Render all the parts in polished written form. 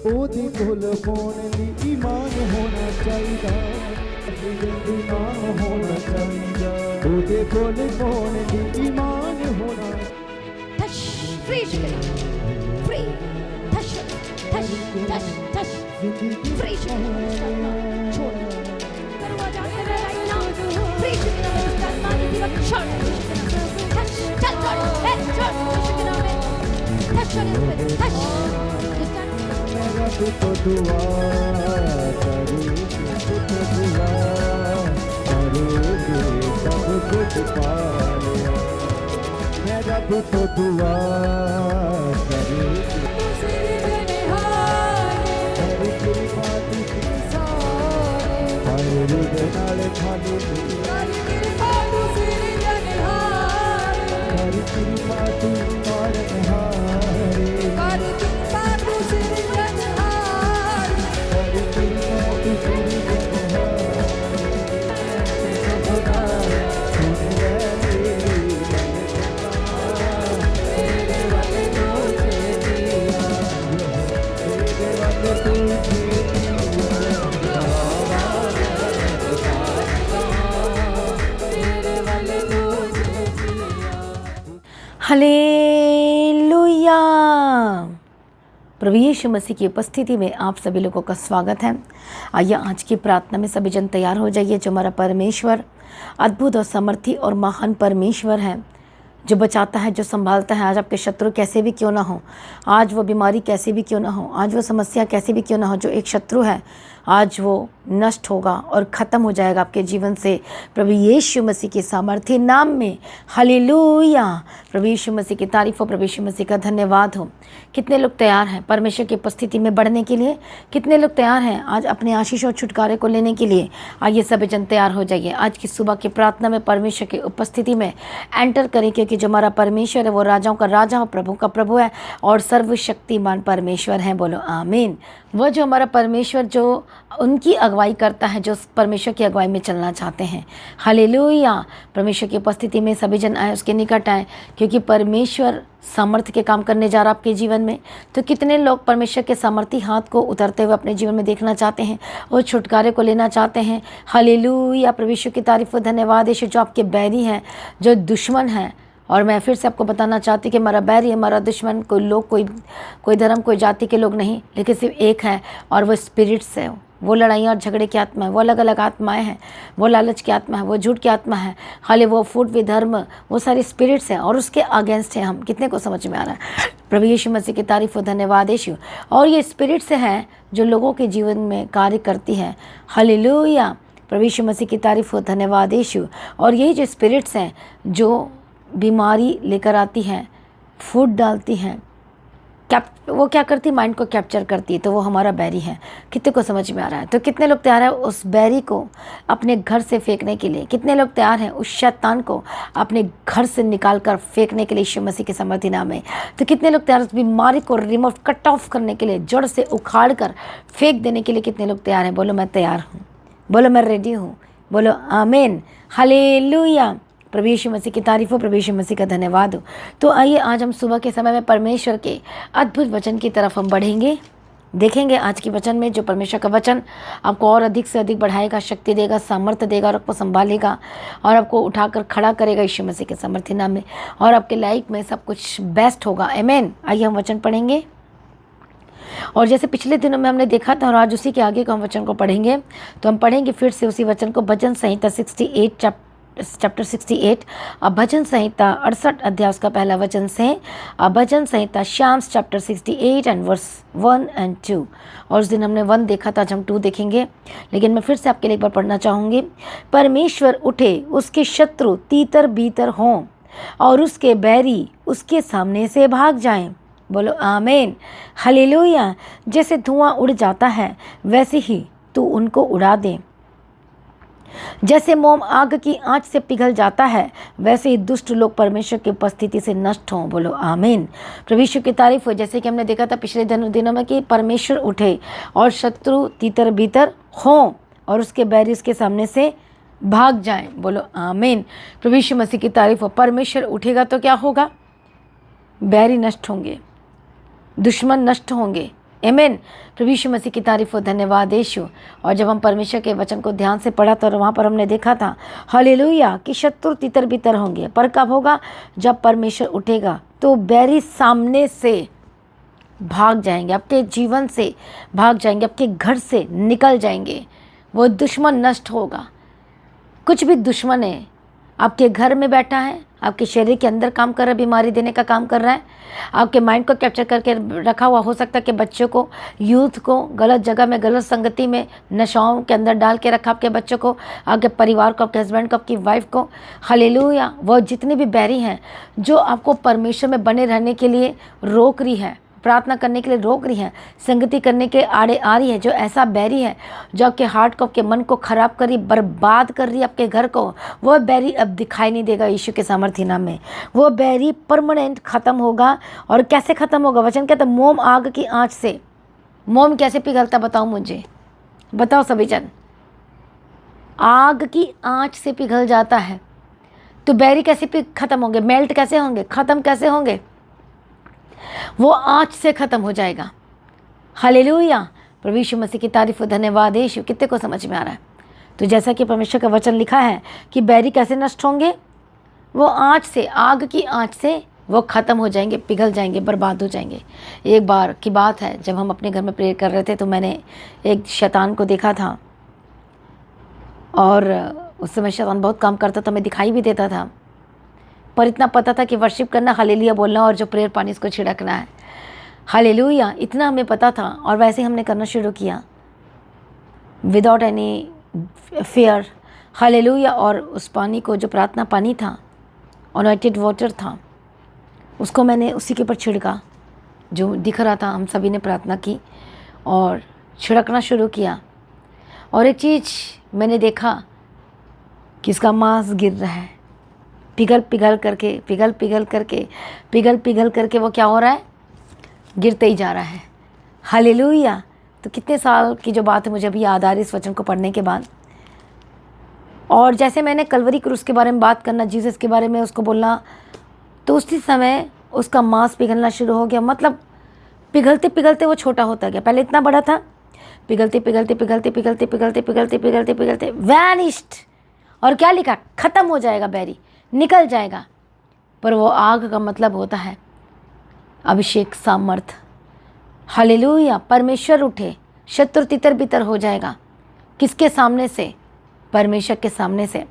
ओदे कोल पाउण लई ईमान होना चाहिदा, ईमान होना चाहिदा, ओदे कोल पाउण लई ईमान होना। touch, free chicken, free, touch, touch, touch, touch, free chicken, छोड़, दरवाजा तेरा right now, free chicken, मानी तेरा छोड़, touch, चल छोड़, छोड़, chicken में, touch छोड़, touch, मेरा तो दुआ करूँ, तो दुआ करूँगी, सब कुछ पा लिया। मेरा तो दुआ करूँगी, हरी तेरी बात की हरी नाले खाली, हरी तेरी बात और निहारी, हालेलुया। प्रभु यीशु मसीह की उपस्थिति में आप सभी लोगों का स्वागत है। आइए आज की प्रार्थना में सभी जन तैयार हो जाइए। जो हमारा परमेश्वर अद्भुत और समर्थी और महान परमेश्वर है, जो बचाता है, जो संभालता है। आज आपके शत्रु कैसे भी क्यों ना हो, आज वो बीमारी कैसी भी क्यों ना हो, आज वो समस्या कैसी भी क्यों ना हो, जो एक शत्रु है आज वो नष्ट होगा और ख़त्म हो जाएगा आपके जीवन से प्रभु यीशु मसीह के सामर्थ्य नाम में। हालेलुया। प्रभु यीशु मसीह की तारीफ़ हो, प्रभु यीशु मसीह का धन्यवाद हो। कितने लोग तैयार हैं परमेश्वर की उपस्थिति में बढ़ने के लिए? कितने लोग तैयार हैं आज अपने आशीष और छुटकारे को लेने के लिए? आइए सभी जन तैयार हो जाइए। आज की सुबह की प्रार्थना में परमेश्वर की उपस्थिति में एंटर करें, क्योंकि जो हमारा परमेश्वर है वो राजाओं का राजा और प्रभु का प्रभु है और सर्वशक्तिमान परमेश्वर है। बोलो आमीन। वह जो हमारा परमेश्वर जो उनकी अगुवाई करता है, जो परमेश्वर की अगुवाई में चलना चाहते हैं। हालेलुया। परमेश्वर की उपस्थिति में सभी जन आए, उसके निकट आए, क्योंकि परमेश्वर सामर्थ्य के काम करने जा रहा आपके जीवन में। तो कितने लोग परमेश्वर के सामर्थ्य हाथ को उतरते हुए अपने जीवन में देखना चाहते हैं और छुटकारे को लेना चाहते हैं? हालेलुया। परमेश्वर की तारीफ और धन्यवाद। यीशु जो आपके बैरी हैं, जो दुश्मन हैं, और मैं फिर से आपको बताना चाहती कि हमारा बैरी, हमारा दुश्मन कोई लोग, कोई धर्म, कोई जाति के लोग नहीं, लेकिन सिर्फ एक है, और वो स्पिरिट्स है। वो लड़ाइयाँ और झगड़े की आत्मा है, वो अलग अलग आत्माएं हैं, वो लालच की आत्मा है, वो झूठ की आत्मा है, हाले वो फूट विधर्म, वो सारी स्पिरिट्स हैं और उसके अगेंस्ट हैं हम। कितने को समझ में आ रहा है? प्रभु यीशु मसीह की तारीफ और धन्यवाद यीशु। और ये स्पिरिट्स हैं जो लोगों के जीवन में कार्य करती हैं। हालेलुया। प्रभु यीशु मसीह की तारीफ और धन्यवाद यीशु। और यही जो स्पिरिट्स हैं जो बीमारी लेकर आती हैं, फूट डालती हैं, वो क्या करती है? माइंड को कैप्चर करती है। तो वो हमारा बैरी है। कितने को समझ में आ रहा है? तो कितने लोग तैयार हैं उस बैरी को अपने घर से फेंकने के लिए? कितने लोग तैयार हैं उस शैतान को अपने घर से निकाल कर फेंकने के लिए यीशु मसीह के सामर्थ्य नाम में? तो कितने लोग तैयार हैं उस बीमारी को रिमूव, कट ऑफ करने के लिए, जड़ से उखाड़ कर फेंक देने के लिए? कितने लोग तैयार हैं? बोलो मैं तैयार हूँ, बोलो मैं रेडी हूँ, बोलो आमीन। हालेलुया। प्रभु यीशु मसीह की तारीफ हो, प्रभु यीशु मसीह का धन्यवाद हो। तो आइए आज हम सुबह के समय में परमेश्वर के अद्भुत वचन की तरफ हम बढ़ेंगे। देखेंगे आज की वचन में जो परमेश्वर का वचन आपको और अधिक से अधिक बढ़ाएगा, शक्ति देगा, सामर्थ्य देगा और आपको संभालेगा और आपको उठाकर खड़ा करेगा यीशु मसीह के सामर्थ्य नाम में, और आपके लाइफ में सब कुछ बेस्ट होगा। आमीन। आइए हम वचन पढ़ेंगे। और जैसे पिछले दिनों में हमने देखा था और आज उसी के आगे को हम वचन को पढ़ेंगे, तो हम पढ़ेंगे फिर से उसी वचन को। भजन संहिता 68 चैप्टर 68, भजन संहिता 68 अध्याय उसका पहला वचन से। भजन संहिता शाम्स चैप्टर 68 एंड वर्स 1 और 2। और उस दिन हमने 1 देखा था, आज हम 2 देखेंगे। लेकिन मैं फिर से आपके लिए एक बार पढ़ना चाहूँगी। परमेश्वर उठे, उसके शत्रु तीतर बीतर हों और उसके बैरी उसके सामने से भाग जाएं। बोलो आमीन। हालेलुया। जैसे धुआं उड़ जाता है वैसे ही तू उनको उड़ा दे, जैसे मोम आग की आंच से पिघल जाता है वैसे ही दुष्ट लोग परमेश्वर की उपस्थिति से नष्ट हों। बोलो आमीन। प्रभु यीशु की तारीफ हो। जैसे कि हमने देखा था पिछले दिनों में कि परमेश्वर उठे और शत्रु तीतर भीतर हों और उसके बैरी उसके सामने से भाग जाएं। बोलो आमीन। प्रभु यीशु मसीह की तारीफ हो। परमेश्वर उठेगा तो क्या होगा? बैरी नष्ट होंगे, दुश्मन नष्ट होंगे, आमीन। प्रभु यीशु मसीह की तारीफ हो, धन्यवाद यीशु। और जब हम परमेश्वर के वचन को ध्यान से पढ़ा तो वहाँ पर हमने देखा था हालेलुया कि शत्रु तितर बितर होंगे, पर कब होगा? जब परमेश्वर उठेगा तो बैरी सामने से भाग जाएंगे, आपके जीवन से भाग जाएंगे, आपके घर से निकल जाएंगे। वो दुश्मन नष्ट होगा। कुछ भी दुश्मन है आपके घर में बैठा है, आपके शरीर के अंदर काम कर रहा है, बीमारी देने का काम कर रहा है, आपके माइंड को कैप्चर करके रखा हुआ, हो सकता है कि बच्चों को, यूथ को गलत जगह में, गलत संगति में, नशाओं के अंदर डाल के रखा, आपके बच्चों को, आपके परिवार को, आपके हस्बैंड को, आपकी वाइफ को। हालेलुया। वो जितने भी बैरी हैं जो आपको परमेश्वर में बने रहने के लिए रोक रही है, प्रार्थना करने के लिए रोक रही है, संगति करने के आड़े आ रही है, जो ऐसा बैरी है जो आपके हार्ट को, आपके मन को खराब कर रही, बर्बाद कर रही है आपके घर को, वो बैरी अब दिखाई नहीं देगा यीशु के सामर्थ्य नाम में। वो बैरी परमानेंट ख़त्म होगा। और कैसे ख़त्म होगा? वचन कहता है मोम आग की आँच से। मोम कैसे पिघलता बताओ मुझे, बताओ सभी जन। आग की आँच से पिघल जाता है तो बैरी कैसे ख़त्म होंगे? मेल्ट कैसे होंगे? ख़त्म कैसे होंगे? वो आँच से ख़त्म हो जाएगा। हालेलुया। प्रभु यीशु मसीह की तारीफ, धन्यवाद यीशु। कितने को समझ में आ रहा है? तो जैसा कि परमेश्वर का वचन लिखा है कि बैरी कैसे नष्ट होंगे? वो आँच से, आग की आँच से वो ख़त्म हो जाएंगे, पिघल जाएंगे, बर्बाद हो जाएंगे। एक बार की बात है, जब हम अपने घर में प्रेयर कर रहे थे तो मैंने एक शैतान को देखा था। और उस समय शैतान बहुत काम करता था, हमें दिखाई भी देता था, पर इतना पता था कि वर्शिप करना, हालेलुया बोलना और जो प्रेयर पानी इसको छिड़कना है। हालेलुया, इतना हमें पता था। और वैसे हमने करना शुरू किया विदाउट एनी फियर। हालेलुया। और उस पानी को, जो प्रार्थना पानी था, अनॉइंटेड वाटर था, उसको मैंने उसी के ऊपर छिड़का जो दिख रहा था। हम सभी ने प्रार्थना की और छिड़कना शुरू किया। और एक चीज़ मैंने देखा कि इसका मांस गिर रहा है, पिघल पिघल करके वो क्या हो रहा है? गिरते ही जा रहा है। हालेलुया। तो कितने साल की जो बात है मुझे अभी याद आ रही इस वचन को पढ़ने के बाद। और जैसे मैंने कलवरी क्रूस के बारे में बात करना, जीसस के बारे में उसको बोलना, तो उसी समय उसका मांस पिघलना शुरू हो गया। मतलब पिघलते पिघलते वो छोटा होता गया। पहले इतना बड़ा था, पिघलते पिघलते वैनिश्ड। और क्या लिखा? ख़त्म हो जाएगा, बैरी निकल जाएगा। पर वो आग का मतलब होता है अभिषेक, सामर्थ। हालेलुया। परमेश्वर उठे, शत्रु तितर बितर हो जाएगा। किसके सामने से? परमेश्वर के सामने से।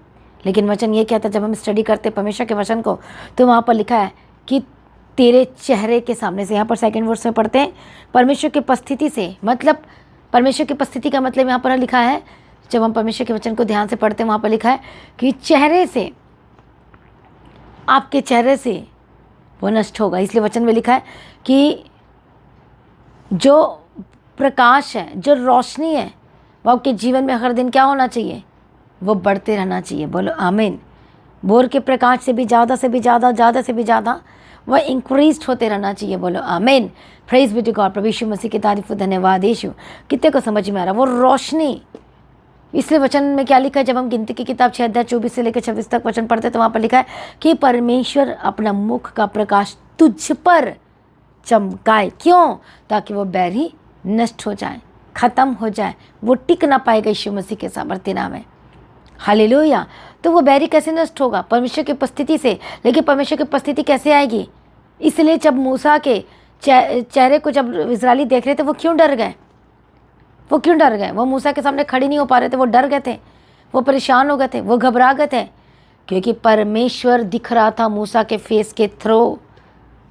लेकिन वचन ये कहता है, जब हम स्टडी करते परमेश्वर के वचन को, तो वहाँ पर लिखा है कि तेरे चेहरे के सामने से। यहाँ पर सेकंड वर्स में पढ़ते हैं परमेश्वर की उपस्थिति से। मतलब परमेश्वर की उपस्थिति का मतलब यहाँ पर लिखा है, जब हम परमेश्वर के वचन को ध्यान से पढ़ते हैं, वहाँ पर लिखा है कि चेहरे से, आपके चेहरे से वो नष्ट होगा। इसलिए वचन में लिखा है कि जो प्रकाश है, जो रोशनी है, वो आपके जीवन में हर दिन क्या होना चाहिए? वो बढ़ते रहना चाहिए। बोलो आमीन। भोर के प्रकाश से भी ज़्यादा से भी ज़्यादा वह इंक्रीज होते रहना चाहिए। बोलो आमीन। Praise be to God. प्रभु यीशु मसीह की तारीफ, धन्यवाद यीशु। कितने को समझ में आ रहा? वो रोशनी। इसलिए वचन में क्या लिखा है? जब हम गिनती की किताब 6 अध्याय 24 से लेकर 26 तक वचन पढ़ते तो वहाँ पर लिखा है कि परमेश्वर अपना मुख का प्रकाश तुझ पर चमकाए। क्यों? ताकि वो बैरी नष्ट हो जाए, ख़त्म हो जाए, वो टिक ना पाएगा यीशु मसीह के सामर्थ्य नाम है। हालेलुया। तो वो बैरी कैसे नष्ट होगा? परमेश्वर की उपस्थिति से। लेकिन परमेश्वर की उपस्थिति कैसे आएगी? इसलिए जब मूसा के चेहरे को जब इस्राएली देख रहे थे, वो क्यों डर गए? वो मूसा के सामने खड़े नहीं हो पा रहे थे, वो डर गए थे, वो परेशान हो गए थे, वो घबरा गए थे, क्योंकि परमेश्वर दिख रहा था मूसा के फेस के थ्रू,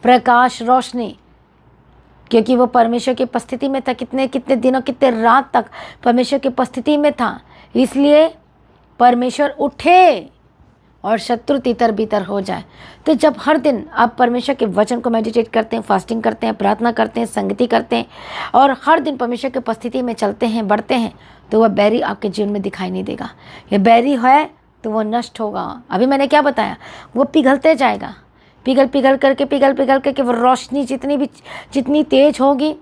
प्रकाश, रोशनी। क्योंकि वो परमेश्वर की उपस्थिति में था। कितने दिनों, कितने रात तक परमेश्वर की उपस्थिति में था। इसलिए परमेश्वर उठे और शत्रु तितर बितर हो जाए। तो जब हर दिन आप परमेश्वर के वचन को मेडिटेट करते हैं, फास्टिंग करते हैं, प्रार्थना करते हैं, संगति करते हैं और हर दिन परमेश्वर की उपस्थिति में चलते हैं, बढ़ते हैं, तो वह बैरी आपके जीवन में दिखाई नहीं देगा। ये बैरी है तो वो नष्ट होगा। अभी मैंने क्या बताया? वो पिघलते जाएगा, पिघल करके वो रोशनी जितनी तेज होगी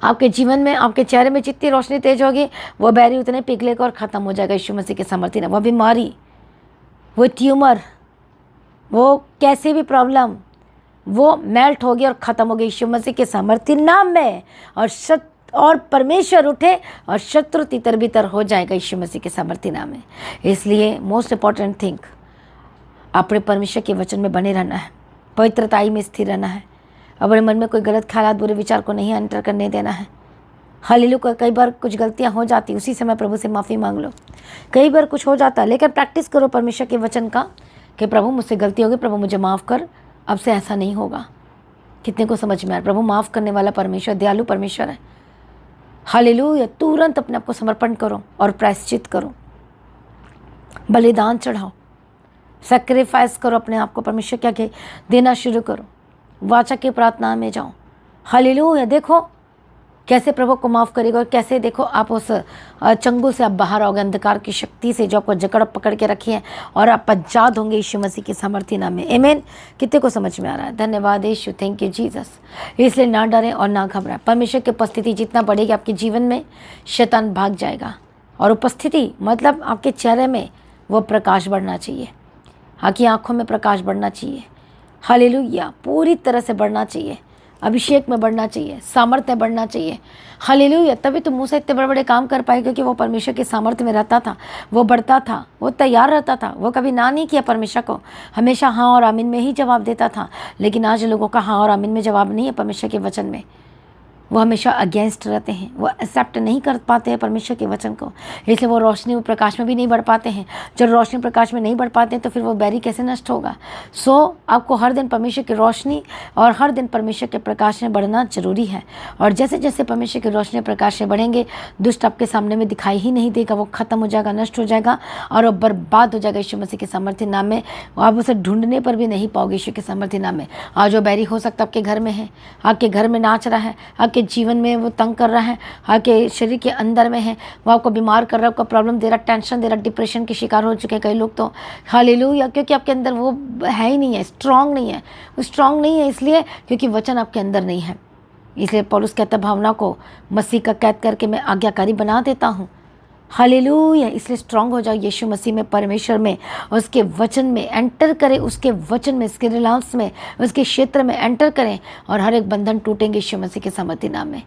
आपके जीवन में, आपके चेहरे में जितनी रोशनी तेज होगी, वो बैरी उतने पिघलेगा और ख़त्म हो जाएगा यीशु मसीह के सामर्थ्य में। वो बीमारी, वो ट्यूमर, वो कैसे भी प्रॉब्लम, वो मेल्ट हो गई और ख़त्म हो गई यीशु मसीह के सामर्थ्य नाम में। और परमेश्वर उठे और शत्रु तितर बितर हो जाएगा यीशु मसीह के सामर्थ्य नाम में। इसलिए मोस्ट इम्पॉर्टेंट थिंग, अपने परमेश्वर के वचन में बने रहना है, पवित्रताई में स्थिर रहना है, अपने मन में कोई गलत ख्याल बुरे विचार को नहीं एंटर करने देना है। हालेलुया। कई बार कुछ गलतियां हो जाती, उसी समय प्रभु से माफ़ी मांग लो। कई बार कुछ हो जाता है, लेकिन प्रैक्टिस करो परमेश्वर के वचन का कि प्रभु मुझसे गलती होगी, प्रभु मुझे माफ़ कर, अब से ऐसा नहीं होगा। कितने को समझ में आया? प्रभु माफ़ करने वाला परमेश्वर, दयालु परमेश्वर है। हालेलुया। तुरंत अपने आप को समर्पण करो और प्रायश्चित करो, बलिदान चढ़ाओ, सेक्रीफाइस करो अपने आप को परमेश्वर के आगे देना शुरू करो, वाचा की प्रार्थना में जाओ। हालेलुया। देखो कैसे प्रभु को माफ़ करेगा और कैसे देखो आप उस चंगुल से आप बाहर आओगे, अंधकार की शक्ति से जो आपको जकड़ पकड़ के रखी है, और आप आजाद होंगे यीशु मसीह के सामर्थ्य नाम में। आमीन। कितने को समझ में आ रहा है? धन्यवाद यीशु, थैंक यू जीसस। इसलिए ना डरें और ना घबराएं। परमेश्वर की उपस्थिति जितना बढ़ेगी आपके जीवन में, शैतान भाग जाएगा। और उपस्थिति मतलब आपके चेहरे में वो प्रकाश बढ़ना चाहिए, आपकी आँखों में प्रकाश बढ़ना चाहिए। हालेलुया। पूरी तरह से बढ़ना चाहिए, अभिषेक में बढ़ना चाहिए, सामर्थ्य में बढ़ना चाहिए। हालेलुया। तभी तो मूसा इतने बड़े बड़े काम कर पाए, क्योंकि वो परमेश्वर के सामर्थ्य में रहता था, वो बढ़ता था, वो तैयार रहता था, वो कभी ना नहीं किया परमेश्वर को, हमेशा हाँ और आमीन में ही जवाब देता था। लेकिन आज लोगों का हाँ और आमीन में जवाब नहीं है परमेश्वर के वचन में, वो हमेशा अगेंस्ट रहते हैं, वो एक्सेप्ट नहीं कर पाते हैं परमेश्वर के वचन को। इसलिए वो रोशनी में प्रकाश में भी नहीं बढ़ पाते हैं। जब रोशनी प्रकाश में नहीं बढ़ पाते हैं तो फिर वो बैरी कैसे नष्ट होगा? आपको हर दिन परमेश्वर की रोशनी और हर दिन परमेश्वर के प्रकाश में बढ़ना जरूरी है। और जैसे जैसे परमेश्वर की रोशनी प्रकाश में बढ़ेंगे, दुष्ट आपके सामने में दिखाई ही नहीं देगा, वो खत्म हो जाएगा, नष्ट हो जाएगा और वो बर्बाद हो जाएगा यीशु मसीह के सामर्थ्य नाम में। आप उसे ढूंढने पर भी नहीं पाओगे यीशु के सामर्थ्य नाम में। आज वो बैरी हो सकता आपके घर में है, आपके घर में नाच रहा है, आपके जीवन में वो तंग कर रहा है, आपके शरीर के अंदर में है, वो आपको बीमार कर रहा है, आपको प्रॉब्लम दे रहा, टेंशन दे रहा, डिप्रेशन के शिकार हो चुके हैं कई लोग तो। हालेलुया। क्योंकि आपके अंदर वो है ही नहीं है, स्ट्रांग नहीं है। वो स्ट्रांग नहीं है इसलिए क्योंकि वचन आपके अंदर नहीं है। इसलिए पौलुस कहता भावना को मसीह का कैद करके मैं आज्ञाकारी बना देता हूँ। हालेलुया। इसलिए स्ट्रांग हो जाओ यीशु मसीह में, परमेश्वर में, उसके वचन में एंटर करें, उसके वचन में, उसके रिलायंस में, उसके क्षेत्र में एंटर करें और हर एक बंधन टूटेंगे यीशु मसीह के सामर्थ्य नाम में।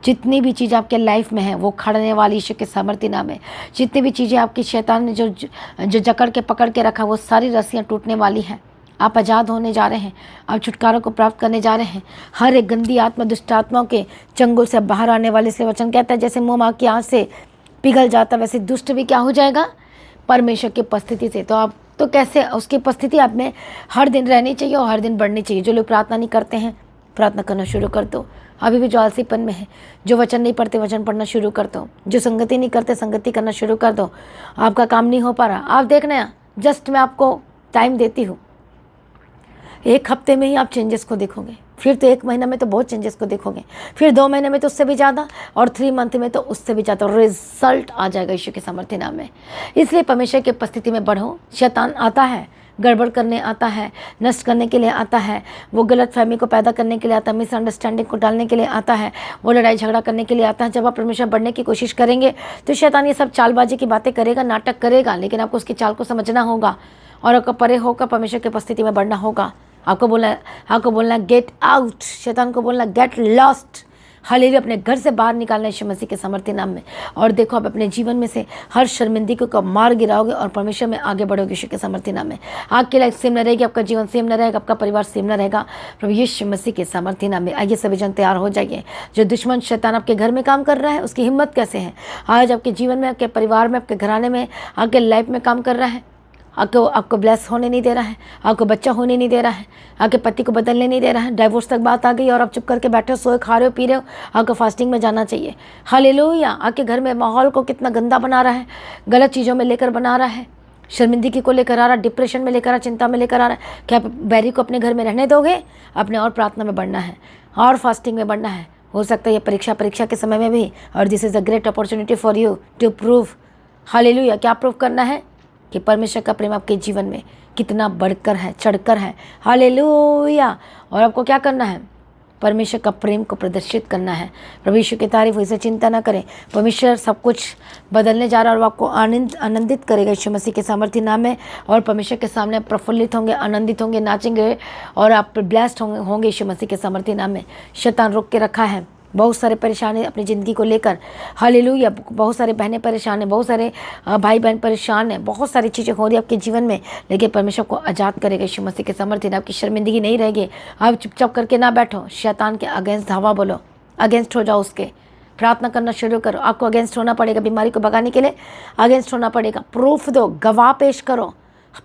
जितनी भी चीज़ आपके लाइफ में है वो खड़ने वाली यीशु के सामर्थ्य नाम में। जितनी भी चीज़ें आपकी शैतान ने जो जकड़ के पकड़ के रखा, वो सारी रस्सियाँ टूटने वाली हैं। आप आज़ाद होने जा रहे हैं, आप छुटकारा को प्राप्त करने जा रहे हैं। हर एक गंदी आत्मा, दुष्ट आत्माओं के चंगुल से बाहर आने वाले से वचन कहता है जैसे मोम आग की आँच से पिघल जाता, वैसे दुष्ट भी क्या हो जाएगा? परमेश्वर की उपस्थिति से। तो आप तो कैसे उसकी उपस्थिति आप में हर दिन रहनी चाहिए और हर दिन बढ़नी चाहिए। जो लोग प्रार्थना नहीं करते हैं, प्रार्थना करना शुरू कर दो। अभी भी जो आलसीपन में है, जो वचन नहीं पढ़ते, वचन पढ़ना शुरू कर दो। जो संगति नहीं करते, संगति करना शुरू कर दो। आपका काम नहीं हो पा रहा, आप देखना, जस्ट मैं आपको टाइम देती हूँ, 1 हफ्ते में ही आप चेंजेस को देखोगे। फिर तो 1 महीना में तो बहुत चेंजेस को देखोगे, फिर 2 महीने में तो उससे भी ज़्यादा, और 3 मंथ में तो उससे भी ज़्यादा रिजल्ट आ जाएगा यीशु के सामर्थ्य नाम में। इसलिए परमेश्वर की उपस्थिति में बढ़ो। शैतान आता है, गड़बड़ करने आता है, नष्ट करने के लिए आता है, वो गलत फहमी को पैदा करने के लिए आता है, मिसअंडरस्टैंडिंग को डालने के लिए आता है, वो लड़ाई झगड़ा करने के लिए आता है। जब आप परमेश्वर बढ़ने की कोशिश करेंगे तो शैतान ये सब चालबाजी की बातें करेगा, नाटक करेगा, लेकिन आपको उसकी चाल को समझना होगा और आपको परे होकर परमेश्वर की उपस्थिति में बढ़ना होगा। आपको बोलना गेट आउट, शैतान को बोलना गेट लॉस्ट। हालेलुया। अपने घर से बाहर निकालना यीशु मसीह के सामर्थ्य नाम में। और देखो आप अपने जीवन में से हर शर्मिंदगी को मार गिराओगे और परमेश्वर में आगे बढ़ोगे यीशु के सामर्थ्य नाम में। आपकी लाइफ सेम न रहेगी, आपका जीवन सेम न रहेगा, आपका परिवार सेम न रहेगा, प्रभु यीशु मसीह के सामर्थ्य नाम में। आइए सभी जन तैयार हो जाइए। जो दुश्मन शैतान आपके घर में काम कर रहा है, उसकी हिम्मत कैसे है आज आपके जीवन में, आपके परिवार में, आपके घराने में, आपके लाइफ में काम कर रहा है। आपको ब्लेस होने नहीं दे रहा है, आपको बच्चा होने नहीं दे रहा है, आपके पति को बदलने नहीं दे रहा है, डाइवोर्स तक बात आ गई और आप चुप करके बैठे हो, सोए खा रहे हो, पी रहे हो। आपको फास्टिंग में जाना चाहिए। हालेलुया। आपके घर में माहौल को कितना गंदा बना रहा है, गलत चीज़ों में लेकर बना रहा है, शर्मिंदगी को लेकर आ रहा, डिप्रेशन में लेकर आ, चिंता में लेकर आ रहा है। क्या आप बैरी को अपने घर में रहने दोगे? अपने और प्रार्थना में बढ़ना है और फास्टिंग में बढ़ना है। हो सकता है ये परीक्षा के समय में भी, और this is a great opportunity for you to prove. Hallelujah. क्या प्रूव करना है? कि परमेश्वर का प्रेम आपके जीवन में कितना बढ़कर है, चढ़कर है। हालेलुया। और आपको क्या करना है? परमेश्वर का प्रेम को प्रदर्शित करना है। प्रभु यीशु की तारीफ हो, इसे चिंता ना करें। परमेश्वर सब कुछ बदलने जा रहा है और वो आपको आनंदित करेगा यीशु मसीह के सामर्थ्य नाम में। और परमेश्वर के सामने प्रफुल्लित होंगे, आनंदित होंगे, नाचेंगे और आप ब्लेस्ड होंगे यीशु मसीह के सामर्थ्य नाम में। शैतान रोक के रखा है, बहुत सारे परेशानी अपनी ज़िंदगी को लेकर। हालेलुया। बहुत सारे बहनें परेशान हैं, बहुत सारे भाई बहन परेशान हैं, बहुत सारी चीज़ें हो रही है आपके जीवन में, लेकिन परमेश्वर को आज़ाद करेगा यीशु मसीह के सामर्थ्य। आपकी शर्मिंदगी नहीं रहेगी। आप चुपचाप करके ना बैठो, शैतान के अगेंस्ट धावा बोलो, अगेंस्ट हो जाओ, उसके प्रार्थना करना शुरू करो। आपको अगेंस्ट होना पड़ेगा, बीमारी को भगाने के लिए अगेंस्ट होना पड़ेगा। प्रूफ दो, गवाह पेश करो,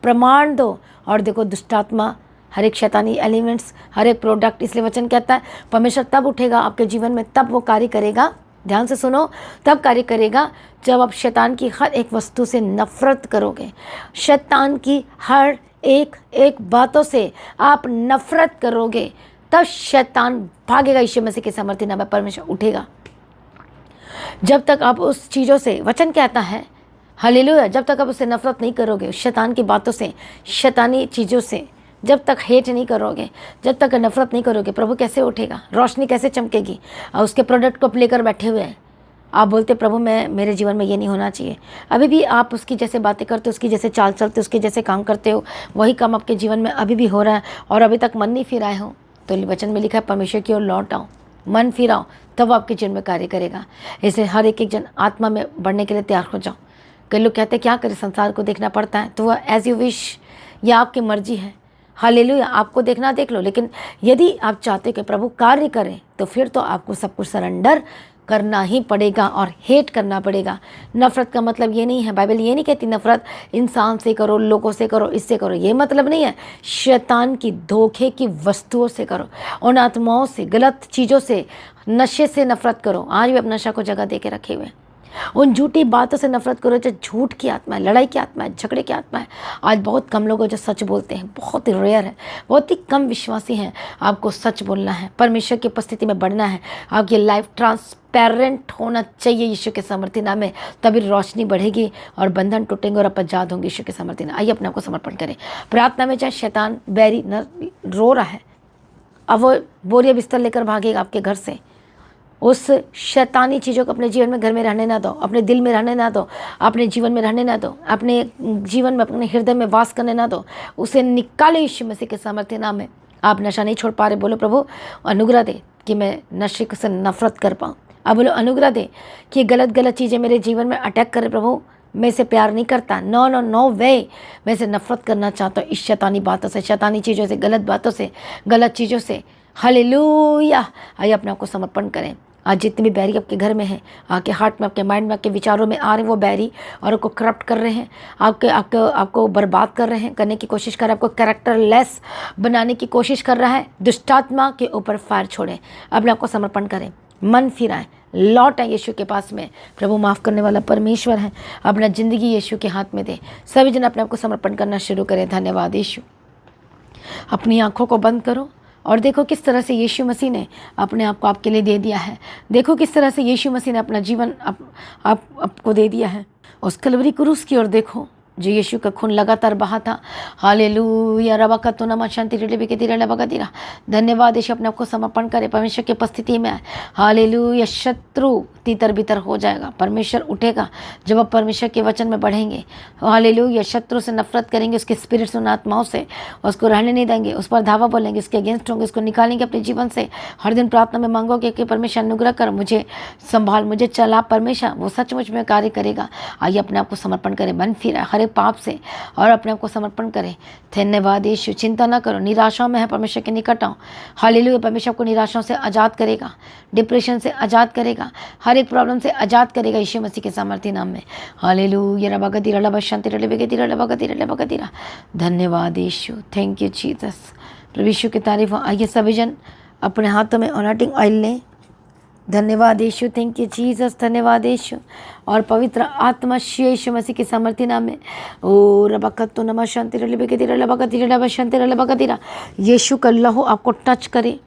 प्रमाण दो। और देखो दुष्टात्मा, हर एक शैतानी एलिमेंट्स, हर एक प्रोडक्ट, इसलिए वचन कहता है परमेश्वर तब उठेगा आपके जीवन में, तब वो कार्य करेगा, ध्यान से सुनो, तब कार्य करेगा जब आप शैतान की हर एक वस्तु से नफरत करोगे। शैतान की हर एक बातों से आप नफरत करोगे, तब शैतान भागेगा यीशु मसीह के सामर्थ्य नाम में। परमेश्वर उठेगा। जब तक आप उस चीज़ों से, वचन कहता है हालेलुया, जब तक आप उससे नफरत नहीं करोगे, शैतान की बातों से, शैतानी चीज़ों से जब तक हेट नहीं करोगे, जब तक नफरत नहीं करोगे, प्रभु कैसे उठेगा, रोशनी कैसे चमकेगी। और उसके प्रोडक्ट को लेकर बैठे हुए हैं, आप बोलते प्रभु मेरे जीवन में ये नहीं होना चाहिए। अभी भी आप उसकी जैसे बातें करते हो, उसकी जैसे चाल चलते हो, उसके जैसे काम करते हो, वही काम आपके जीवन में अभी भी हो रहा है और अभी तक मन नहीं फिराए हो, तो वचन में लिखा है परमेश्वर की ओर लौट आओ, मन फिराओ, तब आपके जीवन में कार्य करेगा। इसलिए हर एक जन आत्मा में बढ़ने के लिए तैयार हो जाओ। कई लोग कहते हैं क्या करें, संसार को देखना पड़ता है, तो वह एज यू विश, यह आपकी मर्जी है। हालेलुया। आपको देखना देख लो, लेकिन यदि आप चाहते हो कि प्रभु कार्य करें, तो फिर तो आपको सब कुछ सरेंडर करना ही पड़ेगा और हेट करना पड़ेगा। नफरत का मतलब ये नहीं है, बाइबल ये नहीं कहती नफरत इंसान से करो, लोगों से करो, इससे करो, ये मतलब नहीं है। शैतान की धोखे की वस्तुओं से करो, उन आत्माओं से, गलत चीज़ों से, नशे से नफरत करो। आज भी अपना नशा को जगह दे के रखे हुए, उन झूठी बातों से नफरत करो जो झूठ की आत्मा है, लड़ाई की आत्मा है, झगड़े की आत्मा है। आज बहुत कम लोग जो सच बोलते हैं, बहुत ही रेयर है, बहुत ही कम विश्वासी हैं। आपको सच बोलना है, परमेश्वर की उपस्थिति में बढ़ना है, आपकी लाइफ ट्रांसपेरेंट होना चाहिए यीशु के सामर्थ्य नाम में, तभी रोशनी बढ़ेगी और बंधन टूटेंगे और आप आजाद होंगे यीशु के सामर्थ्य नाम। आइए अपने आप को समर्पण करें प्रार्थना में। चाहे शैतान बैरी न रो रहा है, अब वो बोरिया बिस्तर लेकर भागेगा आपके घर से। उस शैतानी चीज़ों को अपने जीवन में, घर में रहने ना दो, अपने दिल में रहने ना दो, अपने जीवन में रहने ना दो, अपने जीवन में, अपने हृदय में वास करने ना दो। उसे निकाले यीशु मसीह के सामर्थ्य नाम में। आप नशा नहीं छोड़ पा रहे, बोलो प्रभु अनुग्रह दे कि मैं नशे से नफरत कर पाऊँ। अब बोलो अनुग्रह दे कि गलत चीज़ें मेरे जीवन में अटैक करे। प्रभु मैं इसे प्यार नहीं करता, नो वे, मैं इसे नफरत करना चाहता हूँ, इस शैतानी बातों से, शैतानी चीज़ों से, गलत बातों से, गलत चीज़ों से। हालेलुया। आइए अपने आप को समर्पण करें। आज जितने भी बैरी आपके घर में हैं, आपके हार्ट में, आपके माइंड में, आपके विचारों में आ रहे हैं, वो बैरी और आपको करप्ट कर रहे हैं, आपको बर्बाद कर रहे हैं, करने की कोशिश कर रहे हैं, आपको कैरेक्टरलेस बनाने की कोशिश कर रहा है। दुष्टात्मा के ऊपर फायर छोड़ें, अपने आपको समर्पण करें, मन फिराएं, लौट आए यीशु के पास में। प्रभु माफ़ करने वाला परमेश्वर है, अपना ज़िंदगी यीशु के हाथ में दें। सभी जन अपने आपको समर्पण करना शुरू करें। धन्यवाद यीशु। अपनी आँखों को बंद करो और देखो किस तरह से यीशु मसीह ने अपने आप को आपके लिए दे दिया है। देखो किस तरह से यीशु मसीह ने अपना जीवन आपको दे दिया है। उस कलवरी क्रूस की ओर देखो जो यीशु का खून लगातार बहा था। हालेलुया। रबा का तो नमा शांति रे के तीरा लबा का तीरा। धन्यवाद यीशु। अपने आप को समर्पण करे, परमेश्वर की उपस्थिति में। हालेलुया। शत्रु तीतर बितर हो जाएगा, परमेश्वर उठेगा जब आप परमेश्वर के वचन में बढ़ेंगे। हालेलुया। शत्रु से नफरत करेंगे, उसके स्पिरिट्स, उन आत्माओं से, उसको रहने नहीं देंगे, उस पर धावा बोलेंगे, उसके अगेंस्ट होंगे, उसको निकालेंगे अपने जीवन से। हर दिन प्रार्थना में मांगोगे कि परमेश्वर अनुग्रह कर, मुझे संभाल, मुझे चला परमेश्वर, वो सचमुच में कार्य करेगा। आइए अपने आप को समर्पण करें, मन फिरा हर एक पाप से और अपने आप को समर्पण करें। धन्यवाद यीशु। चिंता ना करो, निराशाओं में है, परमेश्वर के निकट आओ। हालेलुया। परमेश्वर को निराशाओं से आज़ाद करेगा, डिप्रेशन से आज़ाद करेगा, हर एक प्रॉब्लम से आज़ाद करेगा यीशु मसीह के सामर्थ्य नाम में। हालेलुया। रबा गदीरा लबा शांति रबा लबा गदीरा। धन्यवाद यीशु। Thank you Jesus. प्रभु यीशु की तारीफ हो। आइए सभी जन अपने हाथों में अनॉइंटिंग ऑयल लें। धन्यवाद यीशु। Thank you Jesus. धन्यवाद यीशु। और पवित्र आत्मा यीशु मसीह के सामर्थ्य नाम में ओ रबकतो नमा शांति रले के तीरा लबा का तीरा शांति रले बका तीरा। यीशु का लहू आपको टच करे,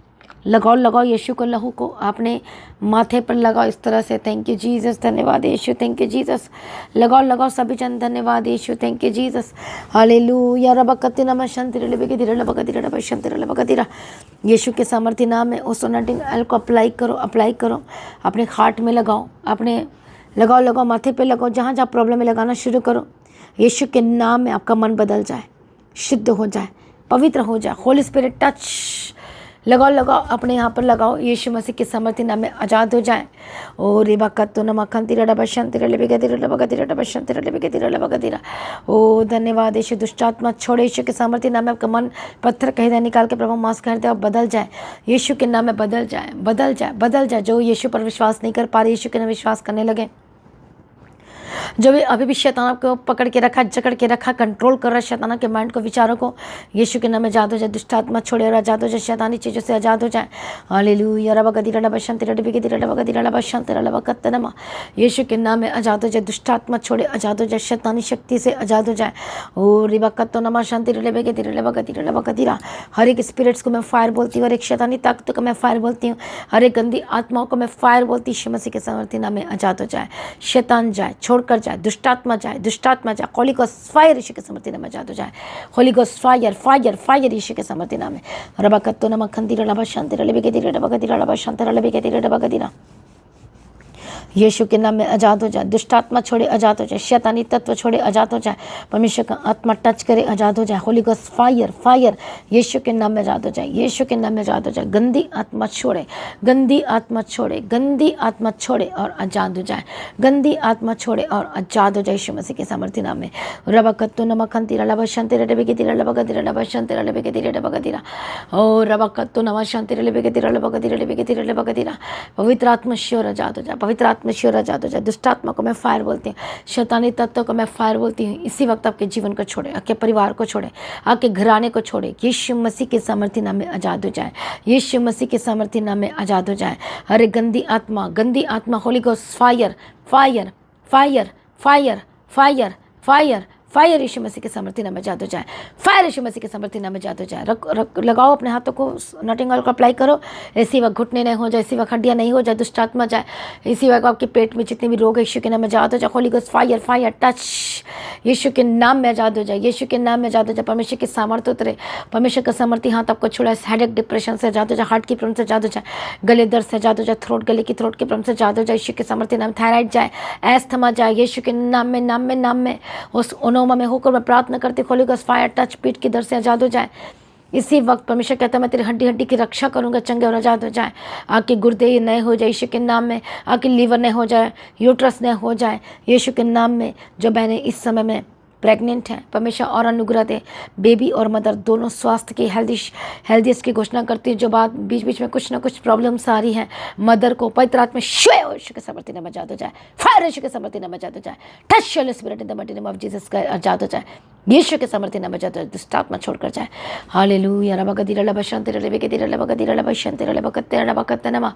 लगाओ लगाओ यीशु को, लहू को अपने माथे पर लगाओ इस तरह से। थैंक यू जीसस, धन्यवाद यीशु, थैंक यू जीसस। लगाओ लगाओ सभी जन, धन्यवाद Yeshu, thank you Jesus. Hallelujah. रबकतिना मशंतिरा लेबेकेतिरा लबकतिरा बशंतिरा लबकतिरा। यीशु के सामर्थ्य नाम में उस अनॉइंटिंग ऑयल को अप्लाई करो, अपने हार्ट में लगाओ, अपने लगाओ माथे पे लगाओ, जहाँ जहाँ प्रॉब्लम है लगाना शुरू करो। यीशु के नाम में आपका मन बदल जाए, शुद्ध हो जाए, पवित्र हो जाए। होली स्पिरिट टच, लगाओ अपने यहाँ पर लगाओ, यीशु मसीह के सामर्थ्य नाम में आज़ाद हो जाए। ओ रिबाकत्तो नमखंतिरा डबशंतिरा लेबेकेतिरा लबकतिरा डबशंतिरा लेबेकेतिरा लबकतिरा। ओ धन्यवाद यीशु। दुष्ट आत्मा छोड़े यीशु के सामर्थ्य नाम में। आपका मन पत्थर कह दे, निकाल के प्रभु मांस कर दे और बदल जाए, यीशु के नाम में बदल जाए, बदल जाए, बदल जाए। जो यीशु पर विश्वास नहीं कर पा रहे, यीशु के नाम विश्वास करने लगे। जो भी अभी भी शैतान को पकड़ के रखा, जकड़ के रखा, कंट्रोल कर रहा है शैतान के माइंड को, विचारों को, यीशु के नाम में आजाद हो जाए। दुष्ट आत्मा छोड़े और आजाद हो जाए, शैतानी चीज़ों से आजाद हो जाए। हालेलुया। रबगदिरा डबशंतिरा डबिगदिरा डबगदिरा डबशंतिरा लबकत्तनमा। यीशु के नाम में आजाद हो जाए। दुष्ट आत्मा छोड़े, आजाद हो जाए, शैतानी शक्ति से आजाद हो जाए। ओ रिबकत्तोनमा शांतिरा लेबेगदिरा लबगदिरा लबगदिरा। हर एक स्पिरिट्स को मैं फायर बोलती हूँ, हर एक शैतानी ताकत को मैं फायर बोलती हूँ, हर एक गंदी आत्माओं को मैं फायर बोलती हूँ। यीशु मसीह के सामर्थ्य नाम में आजाद हो जाए। शैतान जाए, छोड़कर जाए, दुष्टात्मा जाए, दुष्टात्मा जाए। होली गोस्ट फायर यीशु के सामर्थ्य नाम में आजाद हो जाए। Holy ghost fire, fire, fire Yeshu के सामर्थ्य नाम में। रबकत्तो नमखंतिरा लबशंतिरा लेबेकेतिरा डबगदिरा डबशंतिरा लेबेकेतिरा डबगदिरा। यीशु के नाम में आजाद हो जाए। दुष्टात्मा छोड़े, आजाद हो जाए। शैतानी तत्व छोड़े, आजाद हो जाए। परमेश्वर का आत्मा टच करे, आजाद हो जाए। Holy ghost fire, fire Yeshu के नाम में आजाद हो जाए, यीशु के नाम में आजाद हो जाए। गंदी आत्मा छोड़े, गंदी आत्मा छोड़े, गंदी आत्मा छोड़े और आजाद हो जाए। गंदी आत्मा छोड़े और आजाद हो जाए यीशु मसीह के सामर्थ्य नाम में। रबकत्तो नमखंतिरा लबशंतिरा लेबेकेतिरा लबगदिरा डबशंतिरा लेबेकेतिरा डबगदिरा। ओ रबकत्तो नमशंतिरा लेबेकेतिरा लबगदिरा लेबेकेतिरा लबगदिरा। पवित्र आत्मा श्योर आजाद हो जाए, पवित्र आत्मा श्योर आजाद हो जाए। दुष्टात्मा को मैं फायर बोलती हूँ, शैतानी तत्व को मैं फायर बोलती हूँ। इसी वक्त आपके जीवन को छोड़े, आपके परिवार को छोड़े, आपके घराने को छोड़े। यीशु मसीह के सामर्थ्य नाम में आजाद हो जाए। यीशु मसीह के सामर्थ्य नाम में आजाद हो जाए। अरे गंदी आत्मा, गंदी आत्मा, holy ghost fire, fire, fire, fire, fire, fire, fire Yeshu Masih के सामर्थ्य नाम में आजाद हो जाए। फायर यीशु मसीह के सामर्थ्य नाम में आजाद हो जाए। लगाओ अपने हाथों को, नॉटिंग ऑयल को अप्लाई करो। इसी वक्त घुटने नहीं हो जाए, इसी वक्त हड्डियाँ नहीं हो जाए, दुष्ट आत्मा जाए। इसी वक्त आपके पेट में जितने भी रोग है यीशु के नाम में आजाद हो जाए। Holy ghost fire, fire touch Yeshu के नाम में आजाद हो जाए, यीशु के नाम में आजाद हो जाए। परमेश्वर के सामर्थ्य उतरे, परमेश्वर का सामर्थ्य हाथ आपको छुड़ा। हेडेक, डिप्रेशन से आजाद हो जाए, हार्ट की प्रॉब्लम से आजाद हो जाए, गले दर्द से आजाद हो जाए, थ्रोट, गले की थ्रोट की प्रॉब्लम से आजाद हो जाए। यीशु के सामर्थ्य नाम। थायराइड जाए, एस्थमा जाए, यीशु के नाम में, नाम में, नाम में। उस ओनोमा में होकर मैं प्रार्थना करती, होली गोस्ट फायर टच पीठ की दर्द से आजाद हो जाए। इसी वक्त परमेश्वर कहता है मैं तेरी हड्डी हड्डी की रक्षा करूंगा, चंगे और आजाद हो जाए। आपके गुर्दे नए हो जाए यीशु के नाम में, आपके लीवर नए हो जाए, यूट्रस नए हो जाए यीशु के नाम में। जो बहनें इस समय में प्रेग्नेंट हैं, परमेश्वर और अनुग्रह दे। बेबी और मदर दोनों स्वास्थ्य की हेल्दीस्ट की घोषणा करती है। जो बात बीच बीच में कुछ ना कुछ प्रॉब्लम्स आ रही हैं, मदर को पवित्र आत्मा यीशु के सामर्थ्य नाम में आजाद हो जाए। फायर यीशु के सामर्थ्य नाम में आजाद हो जाए। Touch Holi spirit in the mighty name of Jesus का आजाद हो जाए। यीशु के सामर्थ्य नाम में आजाद हो जाए। दुष्ट आत्मा छोड़कर जाए। हालेलुया। रबगदिरा लबशंतिरा लेबेकेतिरा लबगदिरा लबशंतिरा लबकत्तिरा लबकत्तनमा।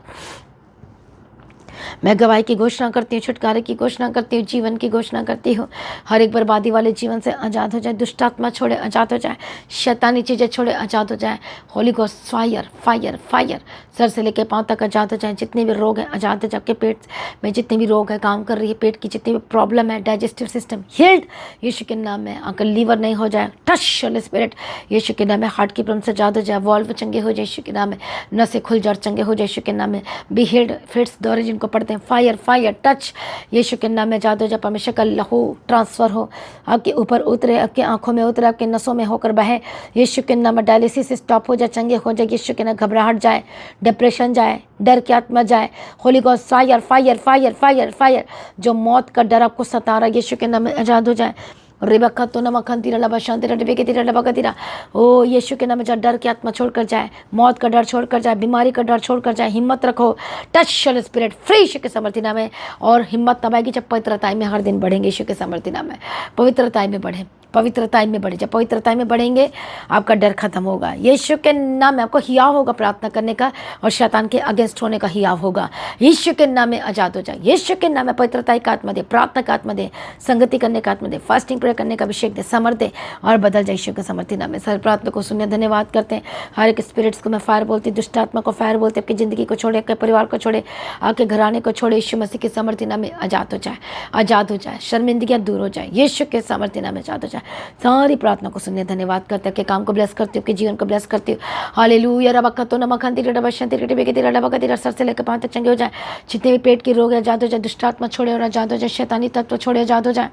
मैं गवाही की घोषणा करती हूँ, छुटकारे की घोषणा करती हूँ, जीवन की घोषणा करती हूँ। हर एक बर्बादी वाले जीवन से आज़ाद हो जाए। दुष्ट आत्मा छोड़े, आज़ाद हो जाए। शैतानी चीज़ें छोड़े, आज़ाद हो जाए। Holy ghost fire, fire, fire sir से लेकर पाँव तक आज़ाद हो जाए। जितने भी रोग हैं आज़ाद हो जाए। आपके पेट में जितने भी रोग है, काम कर रही है पेट की जितनी भी प्रॉब्लम है, डाइजेस्टिव सिस्टम हील्ड यीशु के नाम में। आपका लीवर नहीं हो जाए, टच होली स्पिरिट यीशु के नाम में। हार्ट की प्रॉब्लम से आज़ाद हो जाए। वॉल्व चंगे हो जाए यीशु के नाम में। नसें खुल जाए, चंगे हो जाए यीशु के नाम में। बी हील्ड, फिट्स दौरे जिनको पढ़ते हैं, फायर, फायर टच यीशु के नाम में आजाद हो जाए। परमेश्वर का लहू ट्रांसफर हो, आपके ऊपर उतरे, आपकी आंखों में उतरे, आपके नसों में होकर बहे यीशु के नाम में। डायलिसिस स्टॉप हो जाए, चंगे हो जाए यीशु के नाम। घबराहट जाए, डिप्रेशन जाए, डर की आत्मा जाए। Holi God fire, fire, fire, fire, fire. जो मौत का डर आपको सता रहा है यीशु के नाम में आजाद हो जाए। रिबक्कतो नमखंतिरा लबशांतिरा डिबेकेतिरा लबकतिरा। ओ यीशु के नाम में डर की आत्मा छोड़कर जाए, मौत का डर छोड़कर जाए, बीमारी का डर छोड़कर जाए। हिम्मत रखो, टच होली स्पिरिट फ्री यीशु के सामर्थ्य नाम में। और हिम्मत तब आएगी जब पवित्रता में हर दिन बढ़ेंगे यीशु के सामर्थ्य नाम में। पवित्रता में बढ़े, पवित्रता में बढ़े। जब पवित्रता में बढ़ेंगे आपका डर खत्म होगा। यीशु के नाम में आपको हियाव होगा प्रार्थना करने का और शैतान के अगेंस्ट होने का हियाव होगा। यीशु के नाम में आज़ाद हो जाए। यीशु के नाम में पवित्रता का आत्मा दे, प्रार्थना का आत्मा दे, संगति करने का आत्मा दे, फास्टिंग प्रेयर करने का अभिषेक दे, समर्थ दे और बदल जाए यीशु के समर्थी नाम में। सारे प्रार्थना को सुनने धन्यवाद करते हैं। हर एक स्पिरिट्स को मैं फायर बोलती, दुष्ट आत्मा को फायर बोलते, आपकी ज़िंदगी को छोड़े, आपके परिवार को छोड़े, आपके घराने को छोड़े, यीशु मसीह के समर्थी नाम में आज़ाद हो जाए, आज़ाद हो जाए, शर्मिंदगियाँ दूर हो जाए, यीशु के समर्थी नाम में आज़ाद हो जाए। सारी प्रार्थना को सुनने धन्यवाद करते हैं। आपके काम को ब्लेस करती हूँ, आपके जीवन को ब्लेस करती हूँ। हालेलुया। रबकतो नमखंती रबशंती रबकती रबकती सर से लेकर पांव तक चंगे हो जाए। जितने भी पेट की रोग है आज़ाद हो जाए, दुष्ट आत्मा छोड़े और आज़ाद हो जाए, शैतानी तत्व छोड़े आज़ाद हो जाए।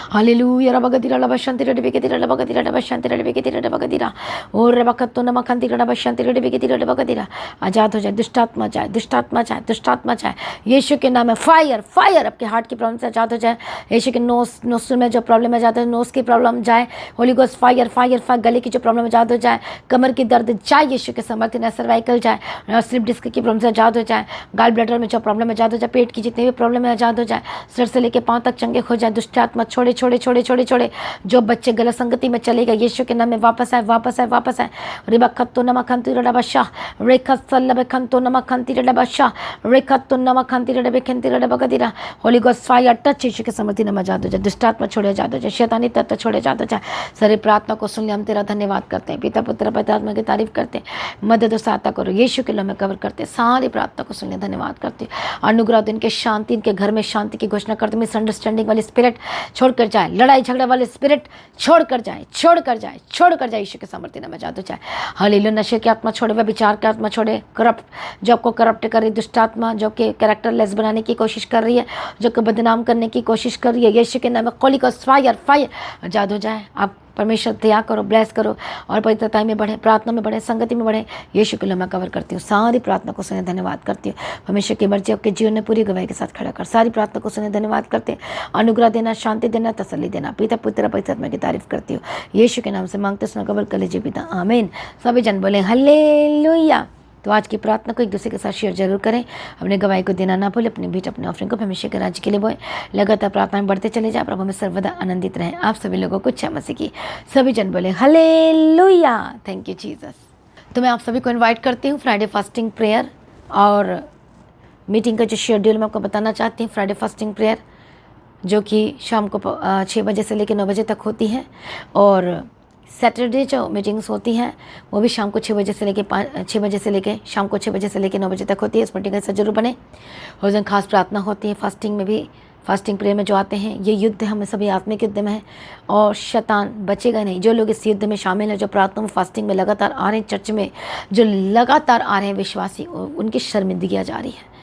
हालेलुया। रबगदिरा लबशंति रडबेकेतिरा लबगदिरा लबशंति रडबेकेतिरा लबगदिरा और रबकतो नमखंति रडबशंति रडबेकेतिरा लबगदिरा आज़ाद हो जाए। दुष्टात्मा जाए, दुष्टात्मा जाए, दुष्टात्मा जाए। यीशु के नाम में फायर, फायर आपके हार्ट की प्रॉब्लम से आज़ाद हो जाए। यीशु के नोस्ट्रल में जो प्रॉब्लम है आज़ाद हो, नोस की प्रॉब्लम जाए। Holy ghost fire, fire, fire. गले की जो प्रॉब्लम आज़ाद हो जाए, कमर की दर्द जाए यीशु के समर्थन में। सर्वाइकल जाए, स्लिप डिस्क की प्रॉब्लम से आज़ाद हो जाए। गाल ब्लैडर में जो प्रॉब्लम आज़ाद हो जाए, पेट की जितनी भी प्रॉब्लम है आज़ाद हो जाए, सर से लेकर पाँव तक चंगे हो जाए। दुष्टात्मा छोड़े छोड़े छोड़े छोड़े छोड़े। जो बच्चे गलत संगति में चले गए यीशु के नाम में वापस आए, वापस आए, वापस आए। रिबखतो नमखंती रडबशा रेखसल्लबखंतो नमखंती रडबशा रेखतो नमखंती रडबखंती रडबगदिरा। Holi ghost fire touch Yeshu के समर्थी नाम में आज़ाद हो जाए। दुष्टात्मा छोड़े आज़ाद हो जाए, शैतानी तत्व छोड़े आज़ाद हो जाए। सारी प्रार्थना को सुन ले, हम तेरा धन्यवाद करते हैं। पिता पुत्र पवित्र आत्मा की तारीफ करते हैं। मदद और सहायता करो यीशु के नाम में कवर करते हैं। सारी प्रार्थना को सुन ले, धन्यवाद करते हैं। अनुग्रह दो, इनके शांति, इनके घर में शांति की घोषणा करते। मिसअंडरस्टैंडिंग वाली स्पिरिट छोड़कर जाए, लड़ाई झगड़ा वाले स्पिरिट छोड़कर जाए, छोड़कर जाए, छोड़कर जाए। यीशु के समर्थी नाम में आज़ाद हो जाए। हालेलुया। नशे की आत्मा छोड़े, विचार की आत्मा छोड़े, करप्ट जो आपको करप्ट कर रही, दुष्ट आत्मा जो कि कैरेक्टर लेस बनाने की कोशिश कर रही है, जो कि बदनाम करने की कोशिश कर रही है, यीशु के नाम में होली गोस्ट फायर, फायर आज़ाद हो जाए। आप परमेश्वर दया करो, ब्लेस करो और पवित्रता में बढ़े, प्रार्थना में बढ़े, संगति में बढ़े। यीशु के लिए मैं कवर करती हूँ। सारी प्रार्थना को सुने, धन्यवाद करती हूँ। परमेश्वर की मर्जी आपके जीवन में पूरी गवाही के साथ खड़ा कर। सारी प्रार्थना को सुने, धन्यवाद करते हैं। अनुग्रह देना, शांति देना, तसल्ली देना। पिता पुत्र पवित्र आत्मा की तारीफ करती हूँ। यीशु के नाम से मांगते सुना कबूल कर लीजिए पिता, आमीन। सभी जन बोले हालेलुया। तो आज की प्रार्थना को एक दूसरे के साथ शेयर जरूर करें। अपने गवाही को देना ना भूलें। अपने भेंट, अपने ऑफरिंग को परमेश्वर के राज्य के लिए बोएं। लगातार प्रार्थना में बढ़ते चले जाए। प्रभु में सर्वदा आनंदित रहें। आप सभी लोगों को जय मसीह की। सभी जन बोले हालेलुया। Thank you Jesus. तो मैं आप सभी को इनवाइट करती हूँ फ्राइडे फास्टिंग प्रेयर और मीटिंग का जो शेड्यूल मैं आपको बताना चाहती हूँ। फ्राइडे फास्टिंग प्रेयर जो कि शाम को 6 बजे से लेकर 9 बजे तक होती है और सैटरडे जो मीटिंग्स होती हैं वो भी शाम को 6 बजे से लेके शाम को 6 बजे से लेकर 9 बजे तक होती है। इस मीटिंग का हिस्सा जरूर बने। और दिन खास प्रार्थना होती है। फास्टिंग में भी, फास्टिंग प्रेयर में जो आते हैं, ये युद्ध हम सभी आत्मिक युद्ध में है और शैतान बचेगा नहीं। जो लोग इस युद्ध में शामिल हैं, जो प्रार्थना में, फास्टिंग में लगातार आ रहे हैं, चर्च में जो लगातार आ रहे हैं विश्वासी, उनकी शर्मिंदगी जा रही है।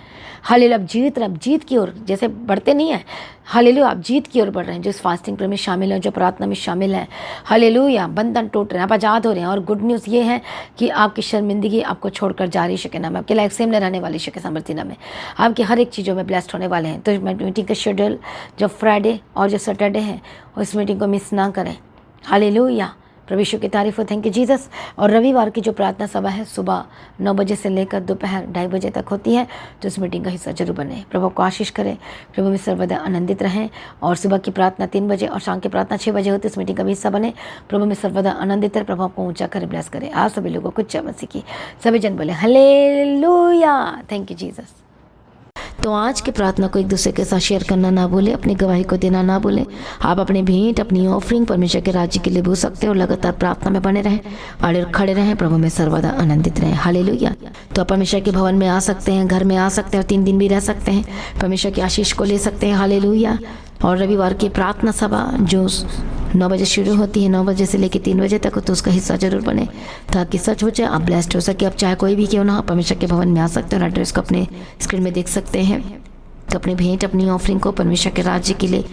हालेलुया। आप जीत रहे, आप जीत की ओर जैसे बढ़ते नहीं हैं। हालेलुया। आप जीत की ओर बढ़ रहे हैं। जो इस फास्टिंग प्रेयर में शामिल हैं, जो प्रार्थना में शामिल हैं, हालेलुया। बंधन टूट रहे हैं, आप आज़ाद हो रहे हैं। और गुड न्यूज़ ये है कि आपकी शर्मिंदगी आपको छोड़कर जा रही है। यीशु के नाम में आपकी लाइफ सेम नहीं रहने वाली। यीशु के समर्थी नाम में आपकी हर एक चीज़ों में ब्लेस्ड होने वाले हैं। तो मीटिंग का शेड्यूल जो फ्राइडे और जो सैटरडे है उस मीटिंग को मिस ना करें। हालेलुया। प्रभु यीशु की तारीफ हो। Thank you Jesus. और रविवार की जो प्रार्थना सभा है सुबह 9 बजे से लेकर दोपहर 2:30 बजे तक होती है। तो इस मीटिंग का हिस्सा जरूर बने। प्रभु को आशीष करें, प्रभु में सर्वदा आनंदित रहें। और सुबह की प्रार्थना 3 बजे और शाम की प्रार्थना 6 बजे होती है। इस मीटिंग का भी हिस्सा बने। प्रभु में सर्वदा आनंदित रहे। प्रभु आपको ऊंचा करे, ब्लेस करे। आप सभी लोगों को जय मसीह की। सभी जन बोले हालेलुया। Thank you Jesus. तो आज की प्रार्थना को एक दूसरे के साथ शेयर करना ना भूलें। अपनी गवाही को देना ना भूलें। आप अपनी भेंट, अपनी ऑफरिंग परमेश्वर के राज्य के लिए भूल सकते हो। लगातार प्रार्थना में बने रहें और खड़े रहें। प्रभु में सर्वदा आनंदित रहें। हालेलुया। तो आप परमेश्वर के भवन में आ सकते हैं, घर में आ सकते हैं और 3 दिन भी रह सकते हैं। परमेश्वर की आशीष को ले सकते हैं। हालेलुया। और रविवार की प्रार्थना सभा जो 9 बजे शुरू होती है, 9 बजे से लेकर 3 बजे तक, तो उसका हिस्सा जरूर बने ताकि सच हो जाए, आप ब्लेस्ड हो सके। आप चाहे कोई भी क्यों ना, परमेश्वर के भवन में आ सकते हैं और एड्रेस को अपने स्क्रीन में देख सकते हैं। तो अपनी भेंट, अपनी ऑफरिंग को परमेश्वर के राज्य के लिए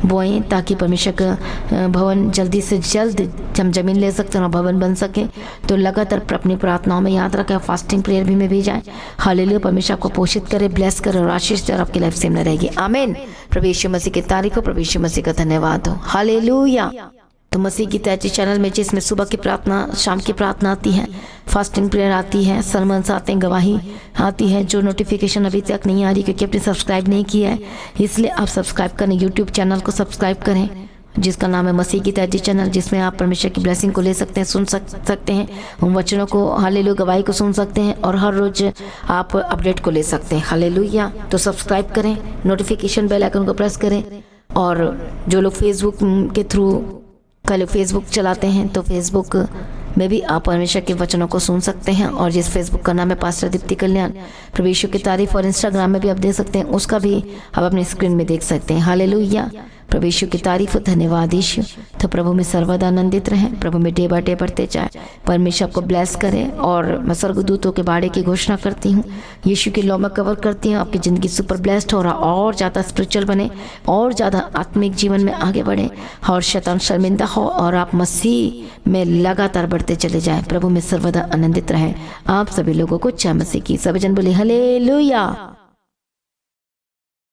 बोएं ताकि परमेश्वर का भवन जल्दी से जल्द हम जमीन ले सकते हैं और भवन बन सके। तो लगातार अपनी प्रार्थनाओं में याद रखें। फास्टिंग प्रेयर भी में भी जाए। हालेलुया। परमेश्वर आपको पोषित करे, ब्लेस करे और आशीष दे और आपकी लाइफ सेम न रहेगी। आमीन। प्रभु यीशु मसीह की तारीफ हो। प्रभु यीशु मसीह का धन्यवाद हो। हालेलुया। तो मसीह की तैची चैनल में जिसमें सुबह की प्रार्थना, शाम की प्रार्थना आती है, फास्टिंग प्रेयर आती है, सरमन्स आते हैं, गवाही आती है। जो नोटिफिकेशन अभी तक नहीं आ रही क्योंकि आपने सब्सक्राइब नहीं किया है, इसलिए आप सब्सक्राइब करें। यूट्यूब चैनल को सब्सक्राइब करें। जिसका नाम है मसीह की तैयारी चैनल, जिसमें आप परमेश्वर की ब्लेसिंग को ले सकते हैं, सुन सकते हैं, उन वचनों को, हालेलुया, गवाही को सुन सकते हैं और हर रोज आप अपडेट को ले सकते हैं। हालेलुया। तो सब्सक्राइब करें, नोटिफिकेशन बेल आइकन को प्रेस करें। और जो लोग फेसबुक के थ्रू कल फेसबुक चलाते हैं तो फेसबुक में भी आप परमेश्वर के वचनों को सुन सकते हैं। और जिस फेसबुक का नाम है पास्टर दीप्ति कल्याण, प्रभु यीशु की तारीफ, और इंस्टाग्राम में भी आप देख सकते हैं, उसका भी आप अपने स्क्रीन में देख सकते हैं। हालेलुया। प्रभु यीशु की तारीफ, धन्यवाद यीशु। तो प्रभु में सर्वदा आनंदित रहें, प्रभु में डे बाय डे बढ़ते जाए, परमेश्वर आपको ब्लेस करें। और मैं स्वर्गदूतों के बाड़े की घोषणा करती हूँ, यीशु की लौ में कवर करती हूँ, आपकी ज़िंदगी सुपर ब्लेस्ड हो रहा, और ज़्यादा स्पिरिचुअल बने, और ज़्यादा आत्मिक जीवन में आगे बढ़े, और शैतान शर्मिंदा हो, और आप मसीह में लगातार बढ़ते चले जाएं। प्रभु में सर्वदा आनंदित रहें। आप सभी लोगों को जय मसीह की। सभी जन बोले हालेलुया।